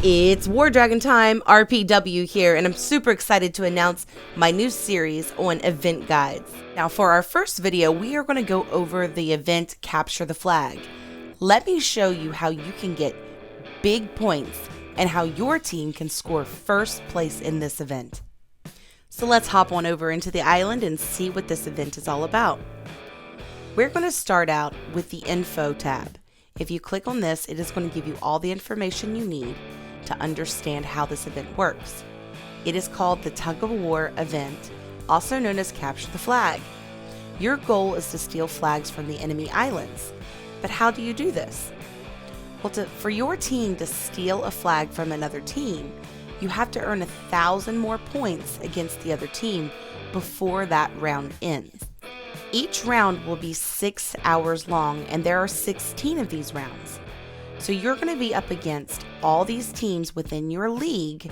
It's War Dragon time, RPW here, and I'm super excited to announce my new series on event guides. Now for our first video, we are going to go over the event Capture the Flag. Let me show you how you can get big points and how your team can score first place in this event. So let's hop on over into the island and see what this event is all about. We're going to start out with the Info tab. If you click on this, it is going to give you all the information you need to understand how this event works. It is called the Tug of War event, also known as Capture the Flag. Your goal is to steal flags from the enemy islands. But how do you do this? Well, for your team to steal a flag from another team, you have to earn 1,000 more points against the other team before that round ends. Each round will be 6 hours long, and there are 16 of these rounds. So you're going to be up against all these teams within your league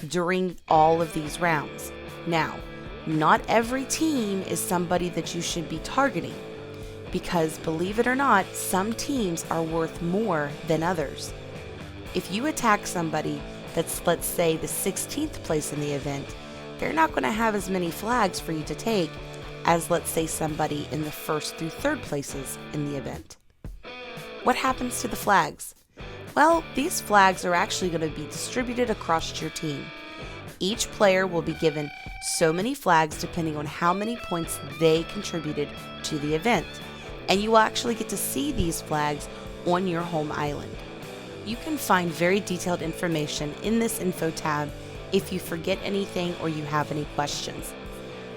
during all of these rounds. Now, not every team is somebody that you should be targeting, because believe it or not, some teams are worth more than others. If you attack somebody that's, let's say, the 16th place in the event, they're not going to have as many flags for you to take as, let's say, somebody in the 1st through 3rd places in the event. What happens to the flags? Well, these flags are actually going to be distributed across your team. Each player will be given so many flags depending on how many points they contributed to the event, and you will actually get to see these flags on your home island. You can find very detailed information in this info tab if you forget anything or you have any questions.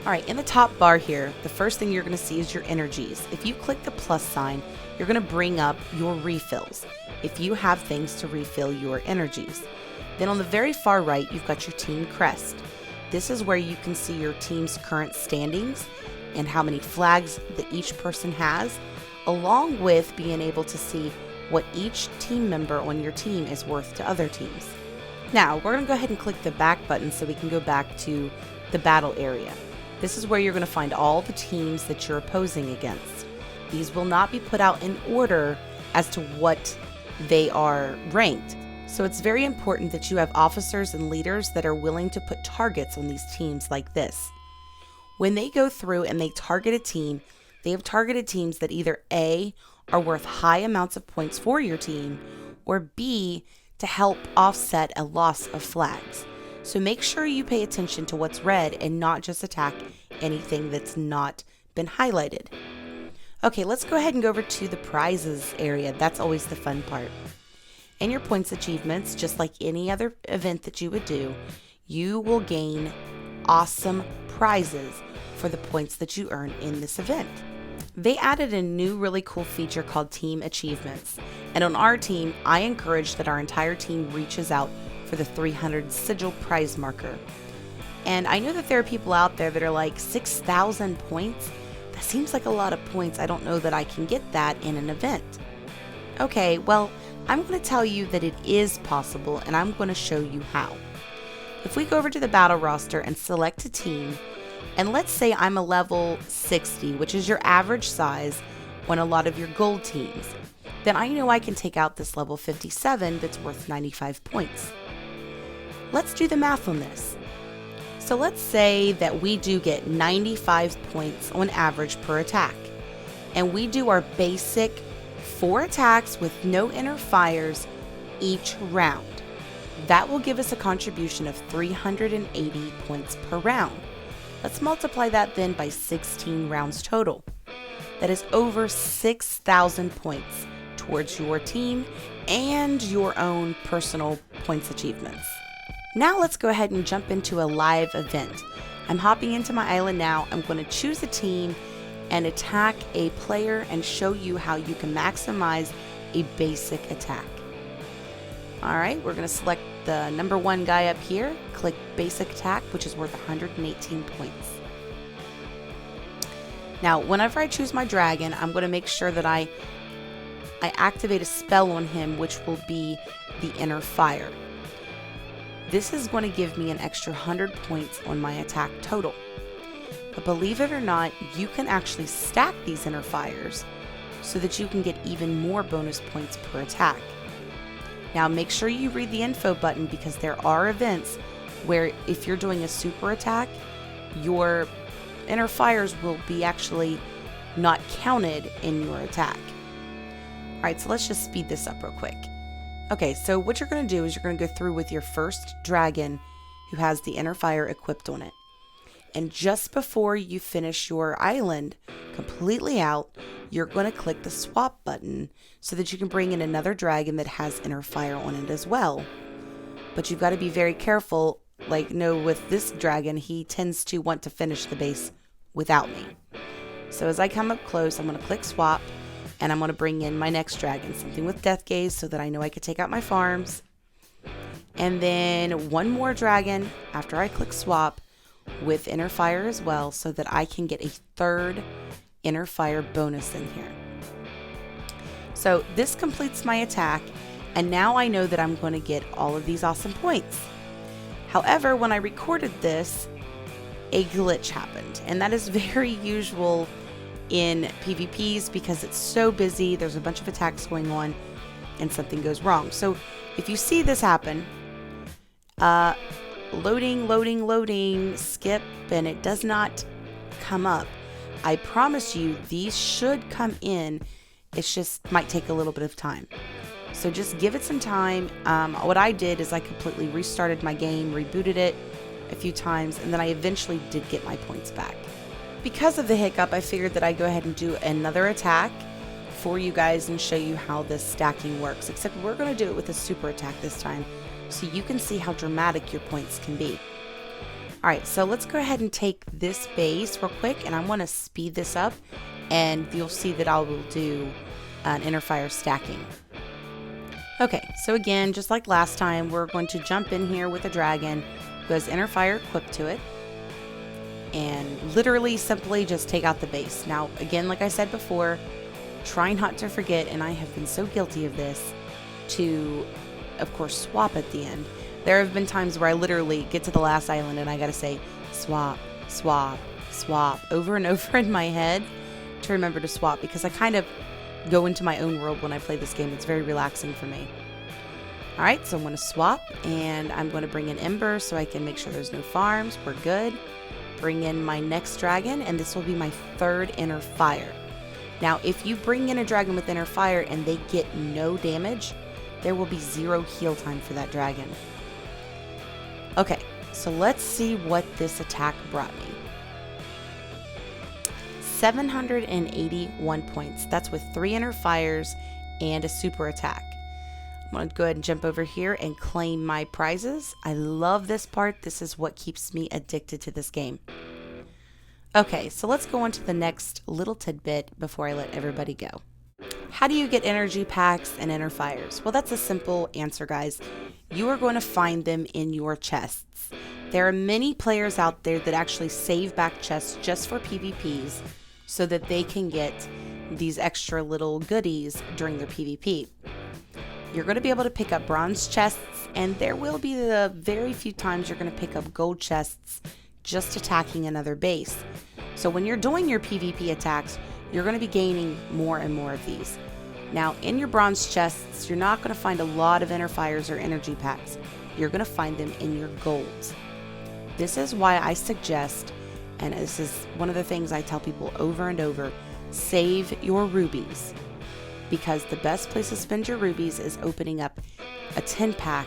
Alright, in the top bar here, the first thing you're going to see is your energies. If you click the plus sign, you're going to bring up your refills if you have things to refill your energies. Then on the very far right, you've got your team crest. This is where you can see your team's current standings and how many flags that each person has, along with being able to see what each team member on your team is worth to other teams. Now, we're going to go ahead and click the back button so we can go back to the battle area. This is where you're going to find all the teams that you're opposing against. These will not be put out in order as to what they are ranked. So it's very important that you have officers and leaders that are willing to put targets on these teams like this. When they go through and they target a team, they have targeted teams that either A, are worth high amounts of points for your team, or B, to help offset a loss of flags. So make sure you pay attention to what's red and not just attack anything that's not been highlighted. Okay, let's go ahead and go over to the prizes area. That's always the fun part. In your points achievements, just like any other event that you would do, you will gain awesome prizes for the points that you earn in this event. They added a new really cool feature called Team Achievements. And on our team, I encourage that our entire team reaches out for the 300 sigil prize marker. And I know that there are people out there that are like 6,000 points. That seems like a lot of points. I don't know that I can get that in an event. Okay, well, I'm going to tell you that it is possible, and I'm going to show you how. If we go over to the battle roster and select a team, and let's say I'm a level 60, which is your average size on a lot of your gold teams, then I know I can take out this level 57 that's worth 95 points. Let's do the math on this. So let's say that we do get 95 points on average per attack, and we do our basic 4 attacks with no innerfires each round. That will give us a contribution of 380 points per round. Let's multiply that then by 16 rounds total. That is over 6,000 points towards your team and your own personal points achievements. Now let's go ahead and jump into a live event. I'm hopping into my island now. I'm going to choose a team and attack a player and show you how you can maximize a basic attack. Alright, we're going to select the number 1 guy up here, click basic attack, which is worth 118 points. Now, whenever I choose my dragon, I'm going to make sure that I activate a spell on him, which will be the Inner Fire. This is going to give me an extra 100 points on my attack total. But believe it or not, you can actually stack these Inner Fires so that you can get even more bonus points per attack. Now make sure you read the info button, because there are events where if you're doing a super attack, your inner fires will be actually not counted in your attack. Alright, so let's just speed this up real quick. Okay, so what you're going to do is you're going to go through with your first dragon who has the inner fire equipped on it. And just before you finish your island completely out, you're going to click the swap button so that you can bring in another dragon that has inner fire on it as well. But you've got to be very careful. Like, no, with this dragon, he tends to want to finish the base without me. So as I come up close, I'm going to click swap, and I'm going to bring in my next dragon, something with death gaze, so that I know I can take out my farms. And then one more dragon after I click swap with inner fire as well, so that I can get a third inner fire bonus in here. So this completes my attack, and now I know that I'm going to get all of these awesome points. However, when I recorded this, a glitch happened, and that is very usual in PvPs because it's so busy, there's a bunch of attacks going on, and something goes wrong. So if you see this happen, loading, skip, and it does not come up, I promise you these should come in. It's just might take a little bit of time. So just give it some time. What I did is I completely restarted my game, rebooted it a few times, and then I eventually did get my points back. Because of the hiccup, I figured that I'd go ahead and do another attack for you guys and show you how this stacking works, except we're going to do it with a super attack this time, so you can see how dramatic your points can be. Alright, so let's go ahead and take this base real quick, and I want to speed this up, and you'll see that I will do an inner fire stacking. Okay, so again, just like last time, we're going to jump in here with a dragon who has inner fire equipped to it, and literally simply just take out the base. Now, again, like I said before, try not to forget, and I have been so guilty of this, to, of course, swap at the end. There have been times where I literally get to the last island and I gotta say, swap, swap, swap, over and over in my head to remember to swap, because I kind of go into my own world when I play this game. It's very relaxing for me. Alright, so I'm going to swap, and I'm going to bring in Ember so I can make sure there's no farms. We're good. Bring in my next dragon, and this will be my third inner fire. Now, if you bring in a dragon with inner fire and they get no damage, there will be 0 heal time for that dragon. Okay, so let's see what this attack brought me. 781 points. That's with 3 inner fires and a super attack. I'm going to go ahead and jump over here and claim my prizes. I love this part. This is what keeps me addicted to this game. Okay, so let's go on to the next little tidbit before I let everybody go. How do you get energy packs and inner fires? Well, that's a simple answer, guys. You are going to find them in your chests. There are many players out there that actually save back chests just for PvPs so that they can get these extra little goodies during their PvP. You're going to be able to pick up bronze chests, and there will be the very few times you're going to pick up gold chests just attacking another base. So when you're doing your PvP attacks, you're going to be gaining more and more of these. Now, in your bronze chests, you're not going to find a lot of inner fires or energy packs. You're going to find them in your golds. This is why I suggest, and this is one of the things I tell people over and over, save your rubies. Because the best place to spend your rubies is opening up a 10-pack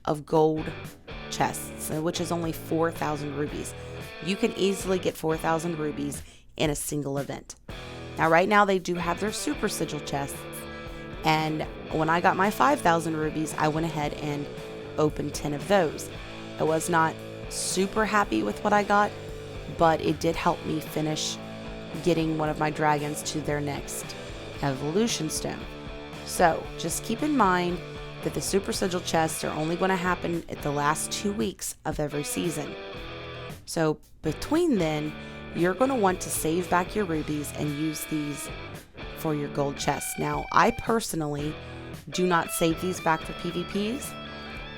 of gold chests, which is only 4,000 rubies. You can easily get 4,000 rubies in a single event. Now, right now, they do have their super sigil chests, and when I got my 5,000 rubies, I went ahead and opened 10 of those. I was not super happy with what I got, but it did help me finish getting one of my dragons to their next evolution stone. So just keep in mind that the super sigil chests are only going to happen at the last 2 weeks of every season. So between then, you're going to want to save back your rubies and use these for your gold chests. Now, I personally do not save these back for PvPs.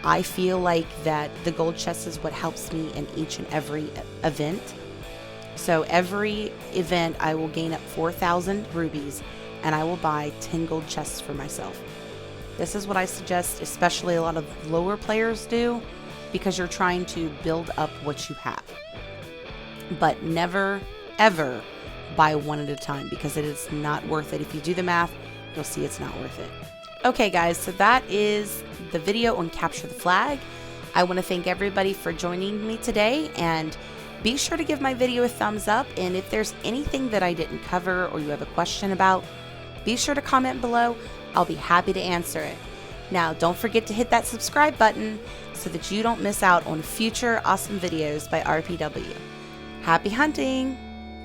I feel like that the gold chest is what helps me in each and every event. So every event, I will gain up 4,000 rubies, and I will buy 10 gold chests for myself. This is what I suggest, especially a lot of lower players do, because you're trying to build up what you have. But never, ever buy one at a time, because it is not worth it. If you do the math, you'll see it's not worth it. Okay guys, so that is the video on Capture the Flag. I want to thank everybody for joining me today, and be sure to give my video a thumbs up, and if there's anything that I didn't cover or you have a question about, be sure to comment below. I'll be happy to answer it. Now, don't forget to hit that subscribe button so that you don't miss out on future awesome videos by RPW. Happy hunting!